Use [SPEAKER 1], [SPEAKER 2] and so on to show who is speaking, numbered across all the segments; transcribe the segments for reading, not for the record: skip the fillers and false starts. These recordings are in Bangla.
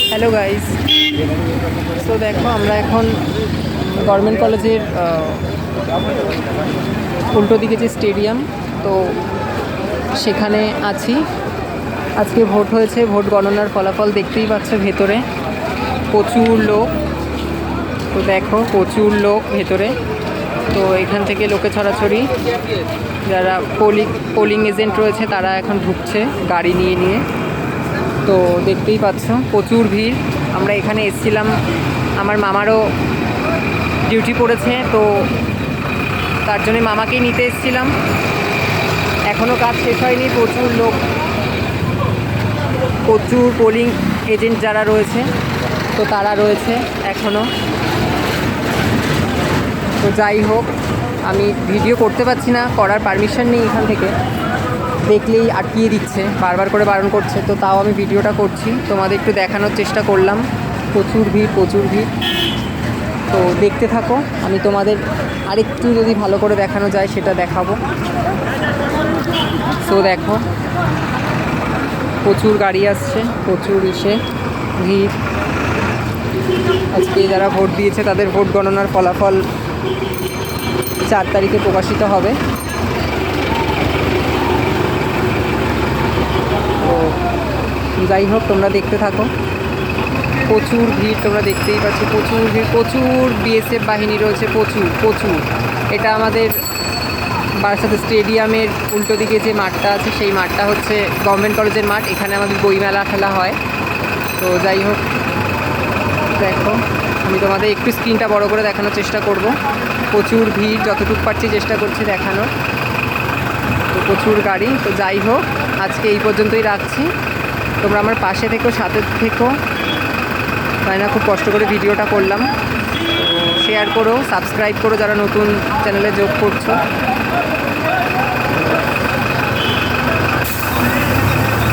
[SPEAKER 1] হ্যালো গাইস, তো দেখো আমরা এখন গভর্নমেন্ট কলেজের উল্টো দিকে যে স্টেডিয়াম, তো সেখানে আছি। আজকে ভোট হয়েছে, ভোট গণনার ফলাফল দেখতেই পাচ্ছ। ভেতরে প্রচুর লোক, তো দেখো প্রচুর লোক ভেতরে। তো এখান থেকে লোকে ছড়াছড়ি, যারা পোলিং এজেন্ট রয়েছে তারা এখন ঢুকছে গাড়ি নিয়ে নিয়ে। তো দেখতেই পাচ্ছ প্রচুর ভিড়। আমরা এখানে এসেছিলাম, আমার মামারও ডিউটি পড়েছে, তো তার জন্যে মামাকেই নিতে এসেছিলাম। এখনও কাজ শেষ হয়নি, প্রচুর লোক, প্রচুর পোলিং এজেন্ট যারা রয়েছে তো তারা রয়েছে এখনও। তো যাই হোক, আমি ভিডিও করতে পারছি না, করার পারমিশন নেই এখান থেকে, দেখলেই আটকিয়ে দিচ্ছে, বারবার করে বারণ করছে। তো তাও আমি ভিডিওটা করছি, তোমাদের একটু দেখানোর চেষ্টা করলাম। প্রচুর ভিড়, প্রচুর ভিড়। তো দেখতে থাকো, আমি তোমাদের আরেকটু যদি ভালো করে দেখানো যায় সেটা দেখাবো। তো দেখো প্রচুর গাড়ি আসছে, প্রচুর ভিড়। আজকে যারা ভোট দিয়েছে তাদের ভোট গণনার ফলাফল 4 তারিখে প্রকাশিত হবে। তো যাই হোক, তোমরা দেখতে থাকো। প্রচুর ভিড়, তোমরা দেখতেই পাচ্ছ, প্রচুর ভিড়, প্রচুর বিএসএফ বাহিনী রয়েছে, প্রচুর। এটা আমাদের বারাসাত স্টেডিয়ামের উল্টো দিকে যে মাঠটা আছে, সেই মাঠটা হচ্ছে গভর্নমেন্ট কলেজের মাঠ। এখানে আমাদের বইমেলা খেলা হয়। তো যাই হোক, দেখো আমি তোমাদের একটু স্ক্রিনটা বড় করে দেখানোর চেষ্টা করব। প্রচুর ভিড়, যতটুকু পারছি চেষ্টা করছি দেখানোর। তো প্রচুর গাড়ি। তো যাই হোক, আজকে এই পর্যন্তই রাখছি। তোমরা আমার পাশে থেকো, সাথে থেকো, তাই না? খুব কষ্ট করে ভিডিওটা করলাম। তো শেয়ার করো, সাবস্ক্রাইব করো যারা নতুন চ্যানেলে যোগ করছো,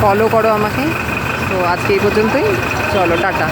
[SPEAKER 1] ফলো করো আমাকে। তো আজকে এই পর্যন্তই, চলো টাটা।